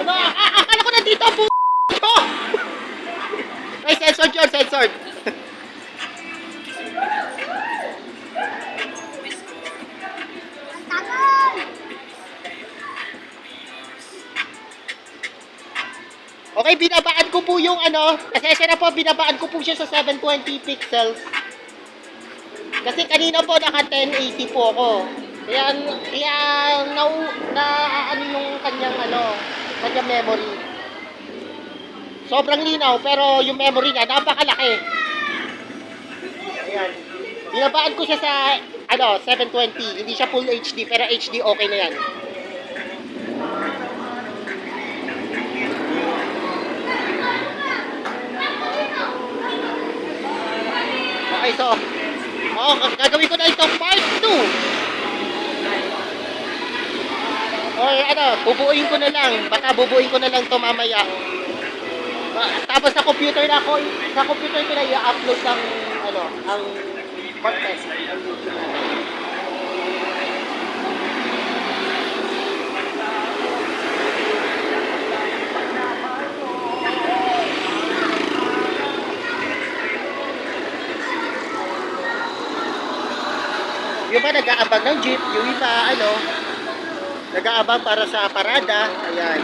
Ano? Akala ko nandito po. Ay, censored yun, censored. Okay, binabaan ko po yung ano, pasensya na po, binabaan ko po siya sa 720 pixels. Kasi kanina po naka 1080 po ako. Kaya ano yung kanyang memory. Sobrang linaw, pero yung memory niya, napakalaki. Ayan. Binabaan ko siya sa, 720. Hindi siya full HD, pero HD okay na yan. Okay, so, gagawin ko na itong part 2. Okay, bubuuin ko na lang. Baka bubuuin ko na lang to mamaya. Tapos sa computer ko na i-upload ang content. Yung iba nag-aabang ng jeep, yung iba nag-aabang para sa parada. Ayan.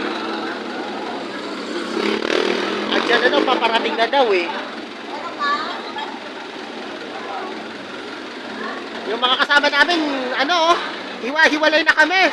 At dyan paparating na daw eh. Yung mga kasama namin, hiwa-hiwalay na kami.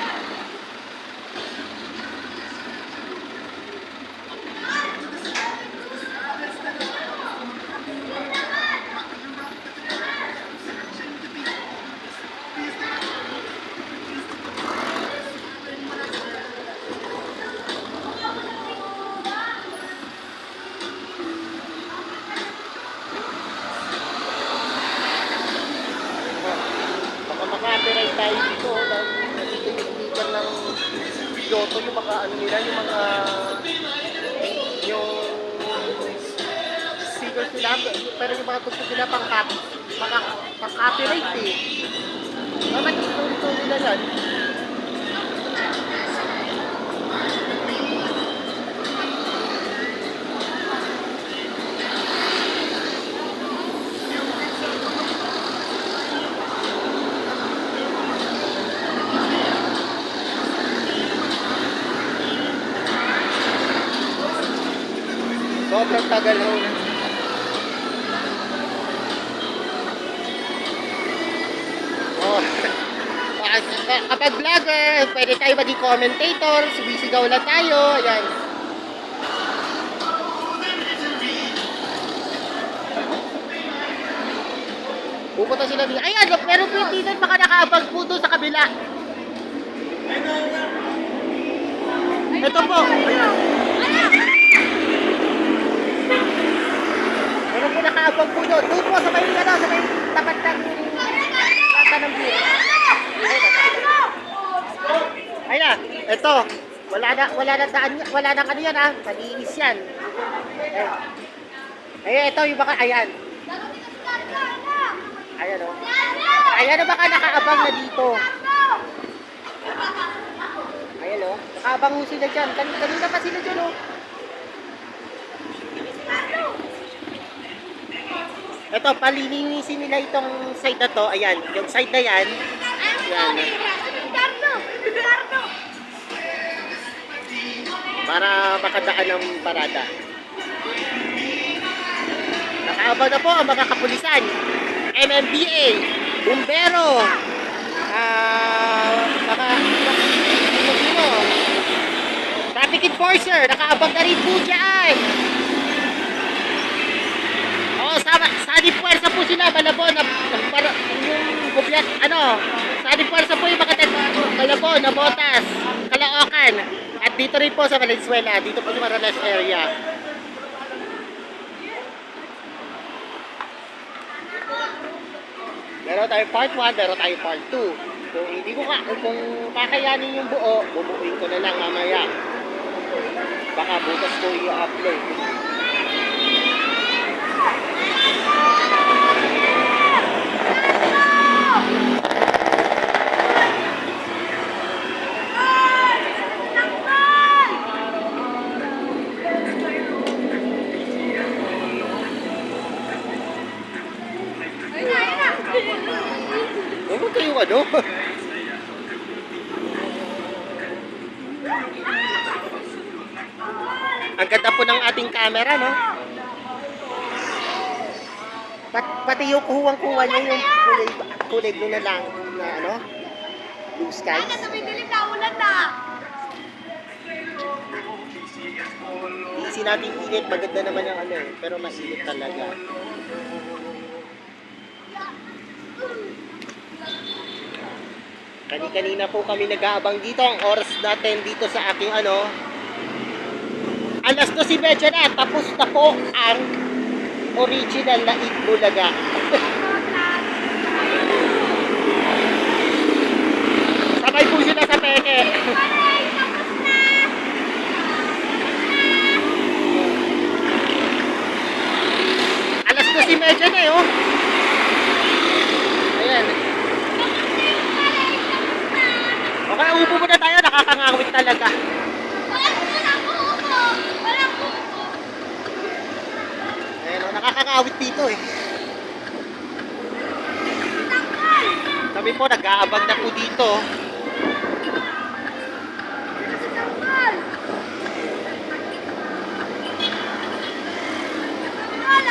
Copyright tayo dito dahil nagtitigan ng Yoto yung mga yung speakers nila, pero yung mga tugtog nila pang-copyright eh. Dapat ito nila yan. Sobrang tagal ho. Oh. Kapag vlogger, pwede tayo maging commentator, sumisigaw lang tayo, ayan. Pupunta sila dito. Ayan, meron po dito, baka nakaabag po doon sa kabila. Ito po. Ayan. Meron po nakaabang po doon. Doon po sa may tapat ng lata ng beer. Ayun na, ito. Wala na ano yan ha. Malinis yan. Ayun, ito yung baka, ayan. Ayan o. Ayan o, baka nakaabang na dito. Ayan o, nakaabang mo sila dyan. Kanina pa sila dyan o. Ito, palilinisin nila itong side na to. Ayan, yung side na yan. Ayan. Para makadaan ng parada. Nakaabang na po ang mga kapulisan. MMDA, bumbero, traffic enforcer, nakaabang na rin po dyan. Sadi puwersa po sila, Malabon, yung gobyat, sadi puwersa po yung mga Malabon, Nabotas, Caloocan, at dito rin po sa Valenzuela, dito po sa Maranas area. Meron tayo part 1, meron tayo part 2. Kung kakayanin yung buo, bubuuin ko na lang mamaya. Baka bukas ko i-upload. yung ano. Ang ganda po ng ating camera, no? Pati yung kuwang-kuwa niya yung kulay blue na lang na ano? Blue sky. Ay, tumidilim na ulan na. Easy natin init, maganda naman yung ano eh, pero mainit talaga. Kanina po kami nag-aabang dito, ang oras natin dito sa aking ano, alas 12:30 na, tapos na po ang original na Itbulaga. Sabay po sila sa peke. Alas 12:30 na eh, oh. Ayan. Okay, upo muna tayo, nakakangawit talaga. Ayan, oh, nakakangawit dito eh. Sabi po, nag-aabang na po dito.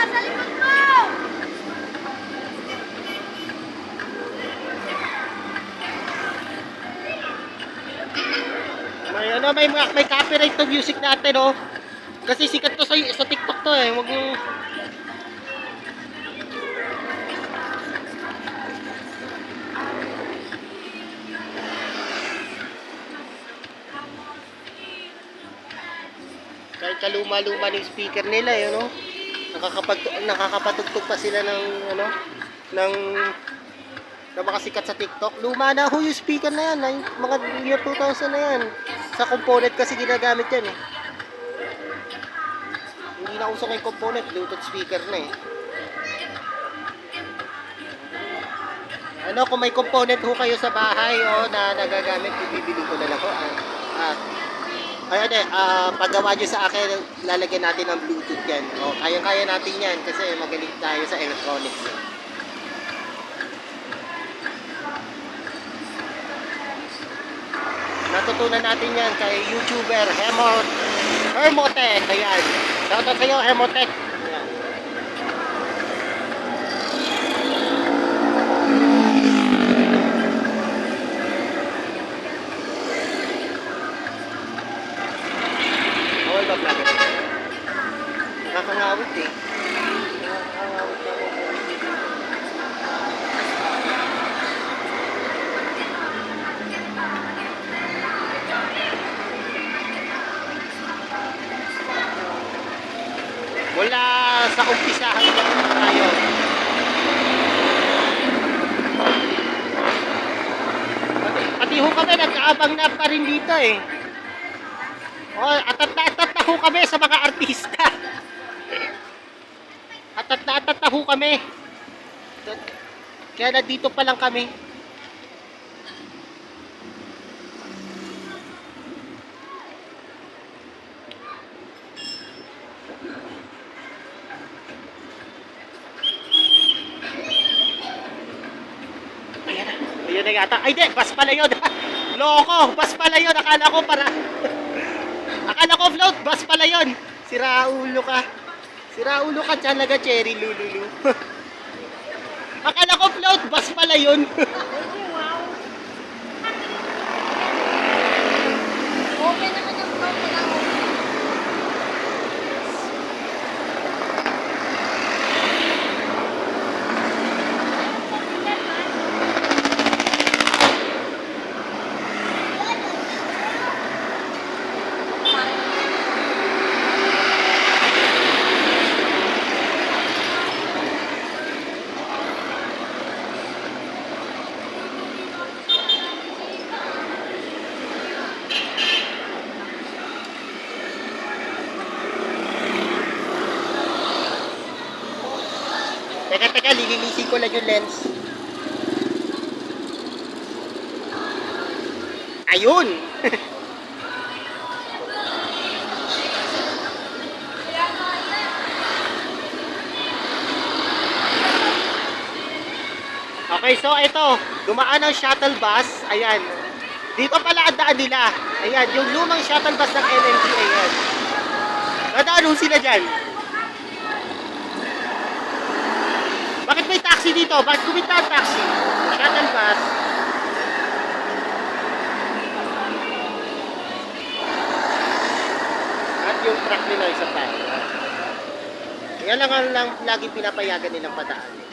Sa likod mo! May copyright to music natin, oh. Kasi sikat to sa TikTok to eh. Wag mo. Kahit kaluma-luma ng speaker nila, yun, oh. Nakakapatugtog pa sila ng ano, ng na makasikat sa TikTok. Luma na ho yung speaker na yan, mga year 2000 na yan. Sa component kasi ginagamit yan eh. Hindi na usok yung component, Bluetooth speaker na eh. Ano, kung may component ho kayo sa bahay o na nagagamit, bibili ko na lang ho. Ayun eh, paggawa nyo sa akin, lalagyan natin ng Bluetooth yan. O, kaya-kaya natin yan kasi magaling tayo sa electronics. Natutunan natin yan kay YouTuber Hermotech. Ayan. Shoutout sa'yo, Hermotech. Ayan. Bawal ba vlogger? Nakakangawit eh. Nakakangawit na ako. Mula sa umpisa hanggang tayo. Pati ho kami, nagkaabang na pa rin dito eh. Oh, atat na ho kami sa mga artista. Atat na ho kami. Kaya nandito pa lang kami. Ayun na yata. Ay, di, bus pala yun. Loko, bus pala yun. Akala ko float, bus pala yun. Siraulo ka. Siraulo ka talaga, Cherry Lululu. Akala ko float, bus pala yun. Okay naman yung float na lang. Teka, lilinisin ko lang yung lens. Ayun! Okay, so ito, dumaan ang shuttle bus. Ayan. Dito pala ang daan nila. Ayan, yung lumang shuttle bus ng LNT. Ayan. Nadaan sila dyan. Bakit may taxi dito? Bakit kumita ang taxi? Shuttle bus. At yung truck nila isa pa. Yan lang ang lagi pinapayagan nilang padaan.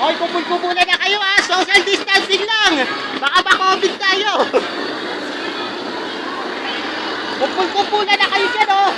Hoy, kumpul-kumpulan na kayo ha! Social distancing lang! Baka ma-COVID tayo! Kumpul-kumpulan na kayo dyan oh!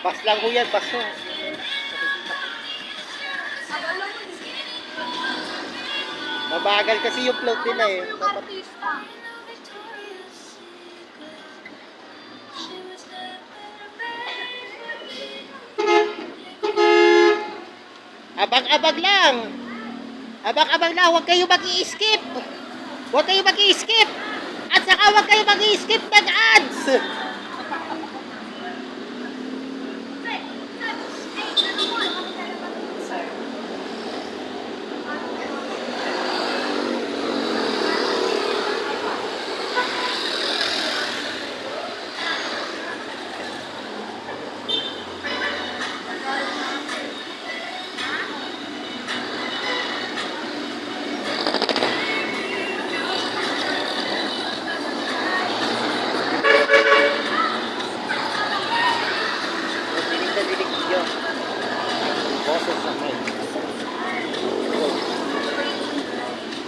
Bus lang ho yan, bus ho. Mabagal kasi yung float nila eh. Dapat abang-abang lang. Abang-abang lang, huwag kayo mag-i-skip. Huwag kayo mag-i-skip. At saka huwag kayo mag-i-skip ng ads.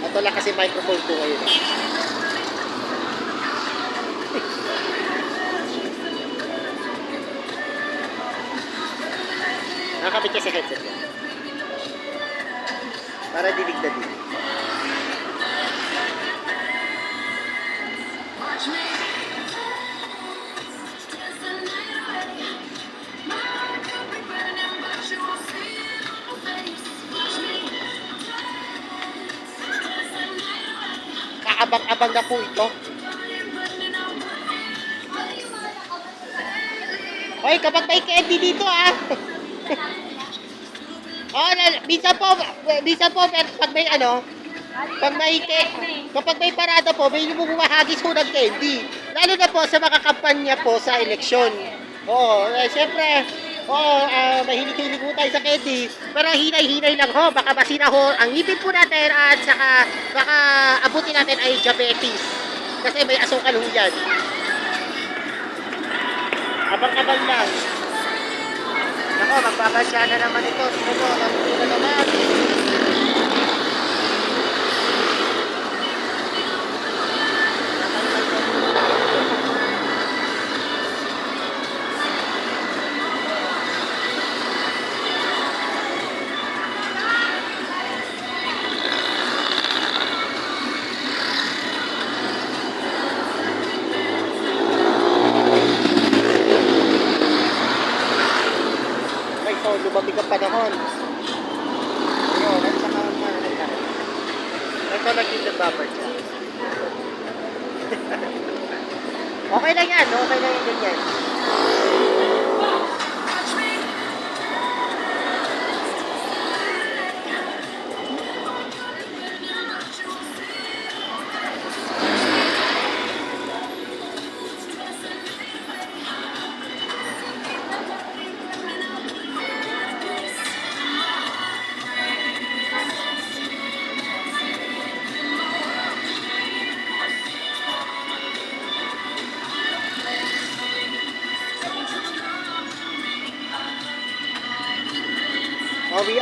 Ito lang kasi microphone ko ngayon. Nakakabit ka sa headset ko. Para dilig na dilig. Kaabang-abang na po ito. Hoy, kapag may candy dito ah. Oh, minsan po, pag may ano, kapag may parada po, may lumumahagis po ng candy. Lalo na po sa mga kampanya po sa eleksyon. Oo, syempre, mahilig-hilig po tayo sa candy. Pero hinay-hinay lang ho, baka masira ho ang ngipin po natin at saka baka abutin natin ay diabetes. Kasi may asukal ho yan. Abang-abang lang. Ako, magbabasya na naman ito. Ito po, nabuti na naman. Lumamig ang panahon. Ayun, at saka ito naging nagbabad siya. Okay lang yan, okay lang yung ganyan.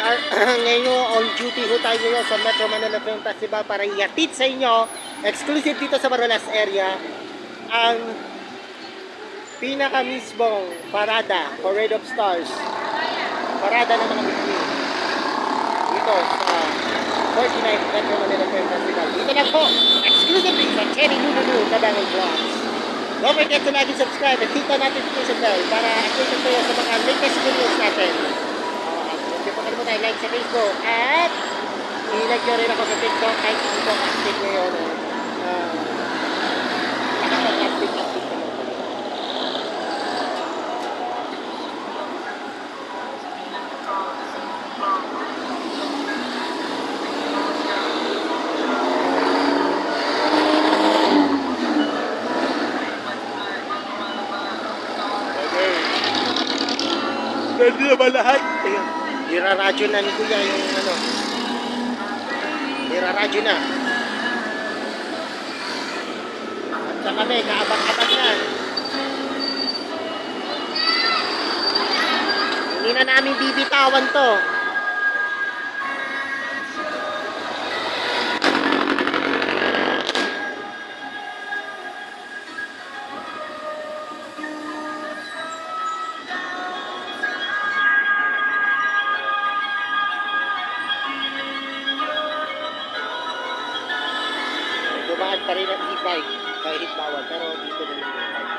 ngayon on duty ho tayo ngayon sa Metro Manila Film Festival para ihatid sa inyo, exclusive dito sa Marolas area, ang pinaka mismong parada, Parade of Stars, parada ng mga bikini dito sa 49th Metro Manila Film Festival. Dito lang po, exclusively sa Cherry Lulu Tabangan Vlogs. Don't forget to like and subscribe and hit the notification bell para updated kayo sa mga latest videos natin. Huwag po kalimutan like sa Facebook at i-like nyo rin ako sa TikTok kahit hindi ko active ngayon. Nakapag-update naman po. Pwede naman lahat. Ayun. Iraradyo na ni Kuya yung ano. Iraradyo na. At sa kami, kaabang-abang na. Hindi na namin bibitawan to. Dumaan pa rin ang e-bike kahit bawal, pero dito na rin yung e-bike.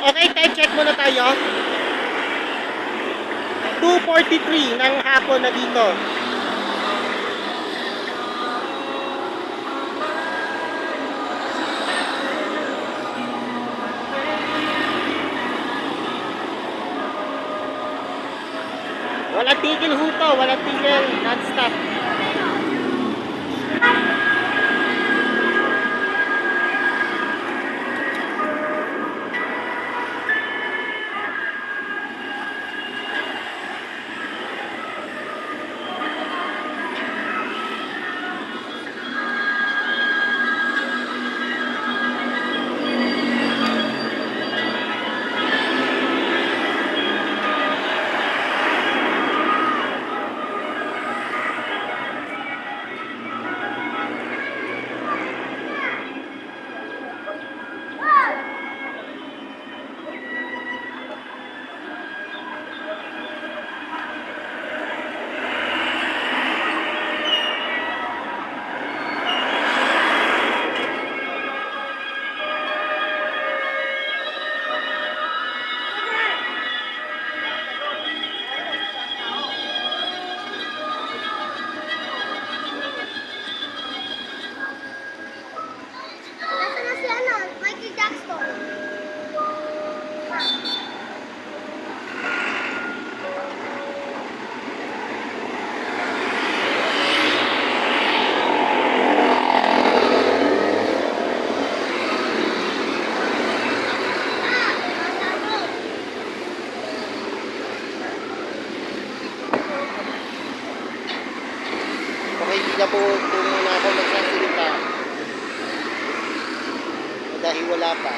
Okay, time check muna tayo. 2:43 ng hapon na dito. Walang tigil ho to, walang tigil, non-stop. Nasaan na si ano? Michael Jackson. Okay, hindi na po muna ako magsasalita. Dahil wala pa.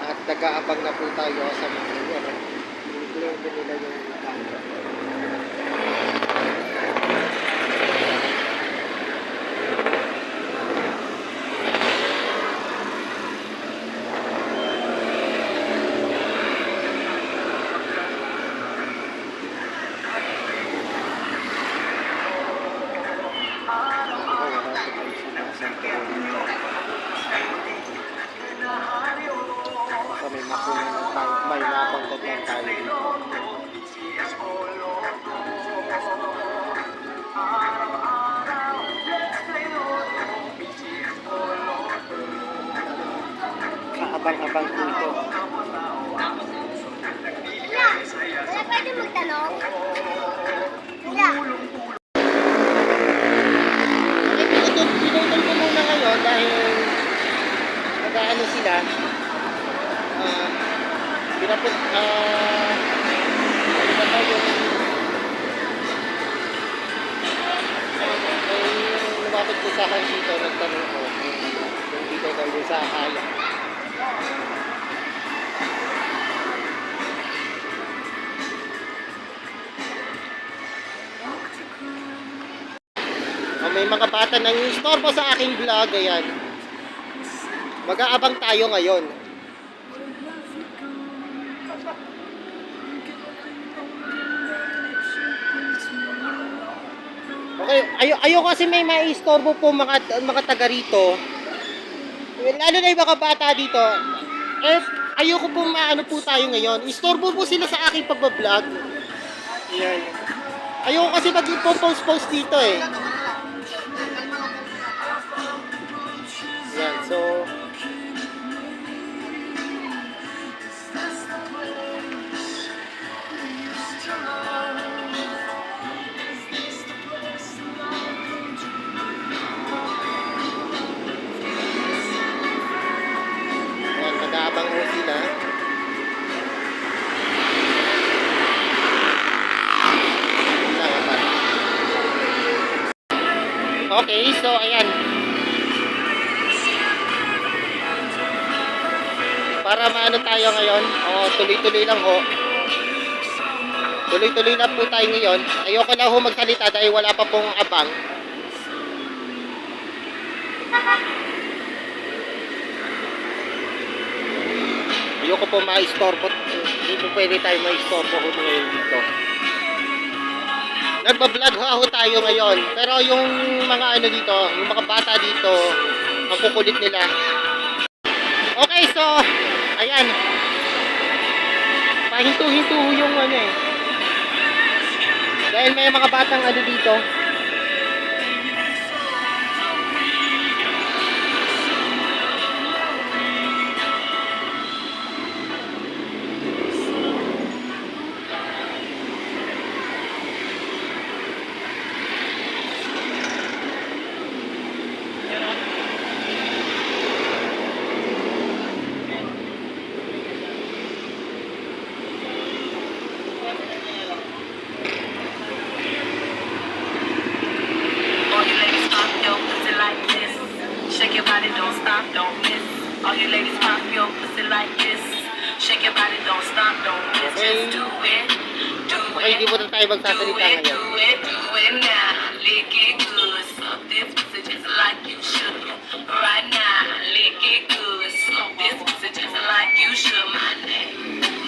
At nag-aabang na po tayo sa mga ano. Piniglayin din nila yung camera. Baka may makunan ng tayo, may mapangkot lang tayo dito. Kaabang-abang po ito. Kuya, kuya, pwede magtanong? Kuya, Pinutol ano sila, pinapun, ano ba tayo yung, lumapit ko sa akin dito, nagtanong ko, kung dito daw yung sa kaya. May mga bata nang istorbo sa aking vlog, ayan. Mag-aabang tayo ngayon. Okay, ayoko kasi may maistorbo po mga taga rito. Lalo na yung mga bata dito. Eh, ayoko po maano po tayo ngayon. Istorbo po sila sa aking pagbablog. Ayan. Ayoko kasi mag-post dito eh. Yan, so yan, nag-aabang ho sila. Okay, so ayan. Para maano tayo ngayon, tuloy-tuloy lang ho. Tuloy-tuloy na po tayo ngayon. Ayoko na ho magsalita dahil wala pa pong abang. Ayoko po ma-istorbo. Hindi po pwede tayo ma-istorbo ho ngayon dito. Nagbablog ho tayo ngayon. Pero yung mga ano dito, yung mga bata dito, ang kukulit nila. Okay, so ayan. Pahinto-hinto yung ano eh. Dahil may mga batang ano dito. Shake your body, don't stop, don't miss. All you ladies pop your pussy like this. Shake your body, don't stop, don't miss. Okay. Just do it, do Okay, it. hindi mo na tayo Do magsasalita it, ngayon. do it, do it now. Lick it good. Suck this pussy just like you should. Right now, lick it good. Suck this pussy just like you should. My neck,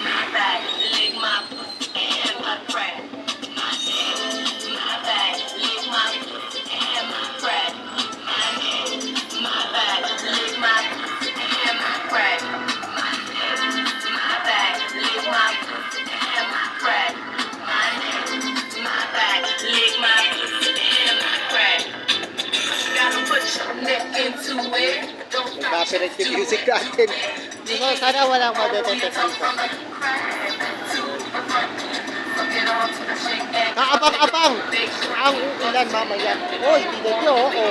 my back, lick my pussy and my crack. My neck, my back, lick my pussy and my crack. My neck, my back, lick my pussy and my crack. My neck, my back, lick my pussy and my crack. My neck, my back, lick my pussy and my crack. Gotta put your neck into it. Don't stop. Nagka-copyright yung music natin. So, sana walang madetect dito. Kaabang-abang! Ang ulan mamaya. Hoy, tignan nyo, oo.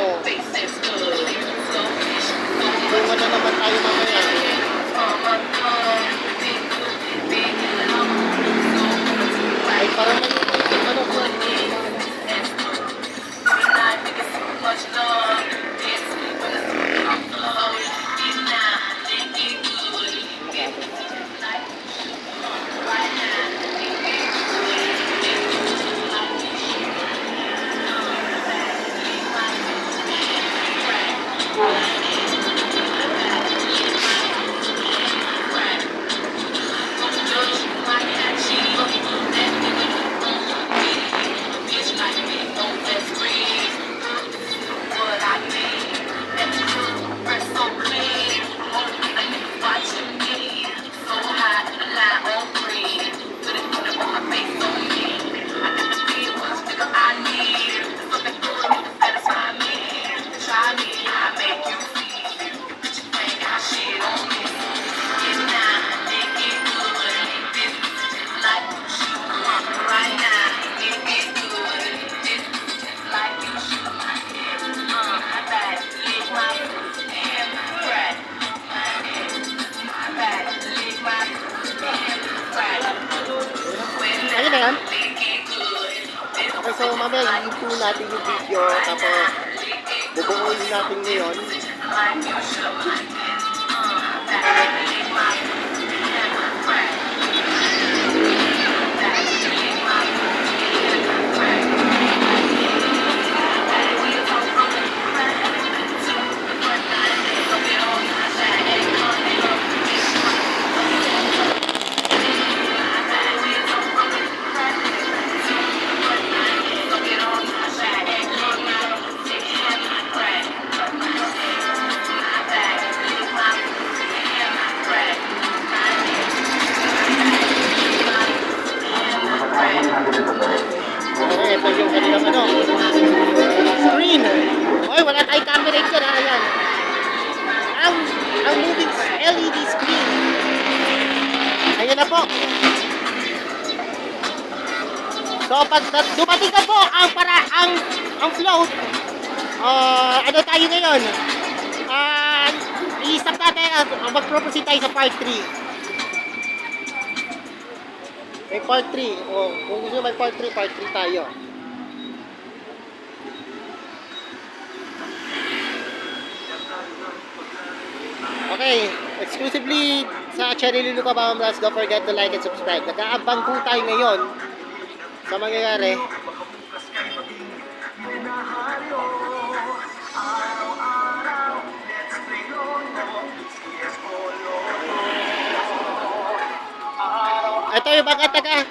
Tulungan na naman tayo mamaya. Ay, parang ano po. mamaya i-improve natin yung video, tapos bubuuin natin ngayon. like you should like that. That lick my and my crack. That lick my and my crack. That wheels on rolling crack. Two, but not so get on my side and come nigga. That wheels on rolling crack. Two, but not so get on my side and come nigga. And my crack. My back, lick my and my crack. My neck, my back, and my crack. Okay, ito yung kanilang ano, screen. Oy, wala tayong camera dyan, ha? Ayan. Ang moving LED screen. Ayan na po. So, pag dumating na po ang float, ano tayo ngayon? I-stop natin at mag-proceed tayo sa part 3. May part 3. O, kung gusto nyo may part 3 tayo. Okay, exclusively sa Cherry Lulu Kabang Vlogs, don't forget to like and subscribe. Nag-aabang po tayo ngayon sa mangyayari. Ito yung mga taga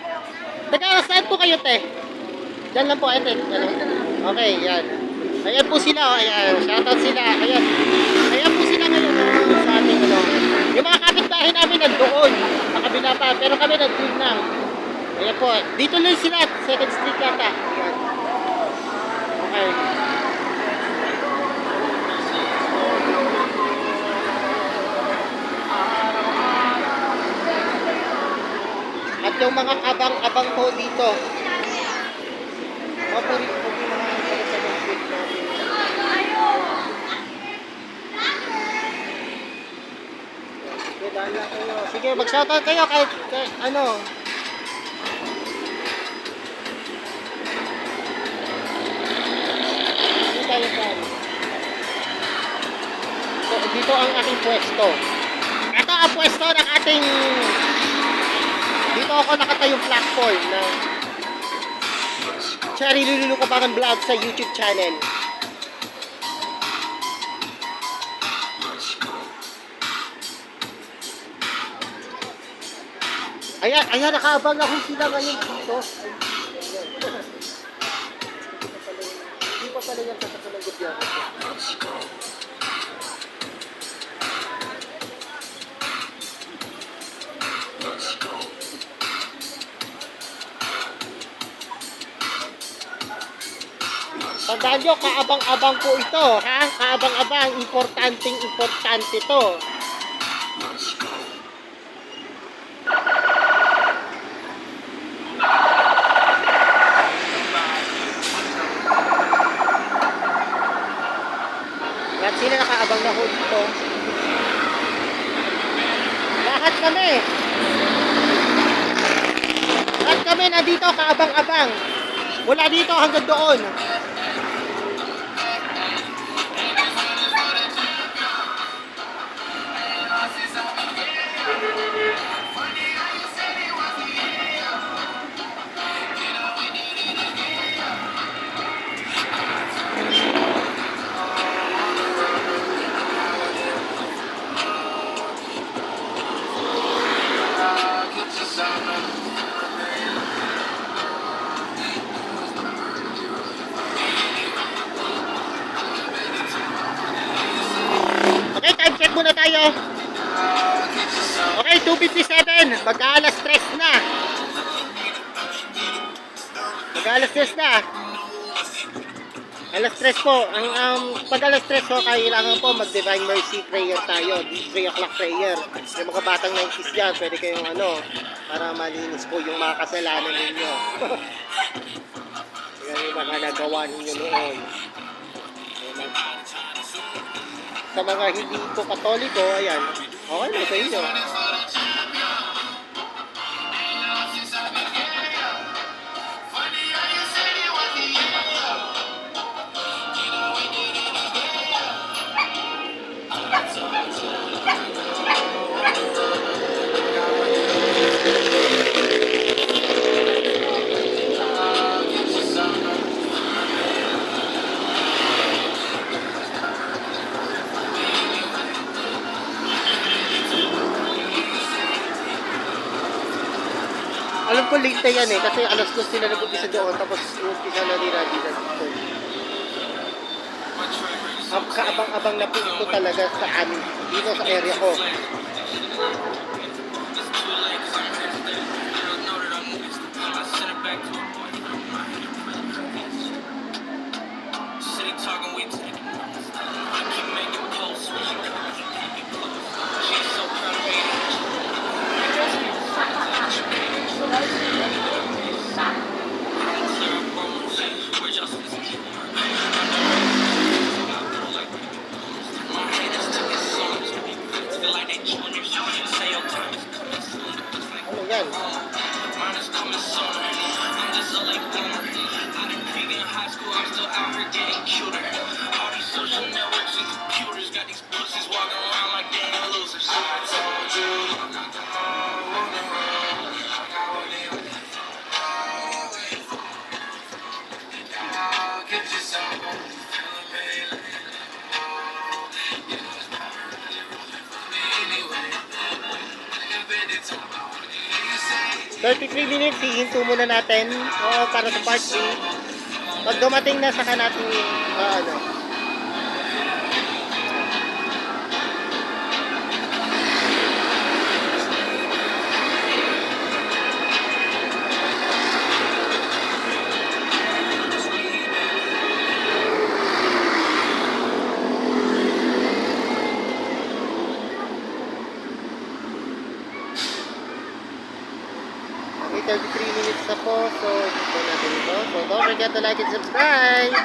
saan po kayo, te? Diyan lang po, ete. Okay, yan. Ayan po sila, ayan. Shoutout sila, ayan. Ayan po sila ngayon sa ating, yung mga kapitbahay namin nandoon, sa kabila pa, pero kami nandun na. Ayan po, dito lang sila, 2nd Street yata. Ayan. Okay. At yung mga abang-abang po dito. Mga puri po yung mga sa street natin. Sige, daan lang kayo. Sige, mag-shoutout kayo kahit ano. Dito tayo saan. So, dito ang ating pwesto. Ito ang pwesto ng ating... Dito ako nakatayong platform na Cherry Lulu Kabang Vlog sa YouTube channel. Ayan, nakaabang ako sila ngayon dito. Hindi pa pala yan sa ng gobyerno. Tandaan nyo, kaabang-abang po ito, ha? Kaabang-abang, importante to. Lahat sila nakaabang na ho dito. Lahat kami nandito, kaabang-abang. Mula dito hanggang doon. Okay, time check muna tayo. Okay, 2:57. Mag-aalas 3 na. Mag-aalas 3 na. Alas 3 po. Pag alas 3 po, kailangan po mag-Divine Mercy prayer tayo. 3 o'clock prayer. Yung mga batang 90s dyan, pwede kayong para malinis po yung mga kasalanan ninyo. Yan yung mga nagawa ninyo noon. Sa mga hindi po katoliko, ayan, okay na sa inyo. Alam ko late na yan eh, kasi alas 2 sila nag-umpisa doon, tapos umpisa na nila dito. Kaabang-abang na po ito talaga sa amin, dito sa area ko. Ano yan? $33 minutes, hihinto muna natin para sa part 3. Pag dumating na saka natin ano. Okay, 33 minutes na po. So, ito natin ito. So, don't forget to like and subscribe.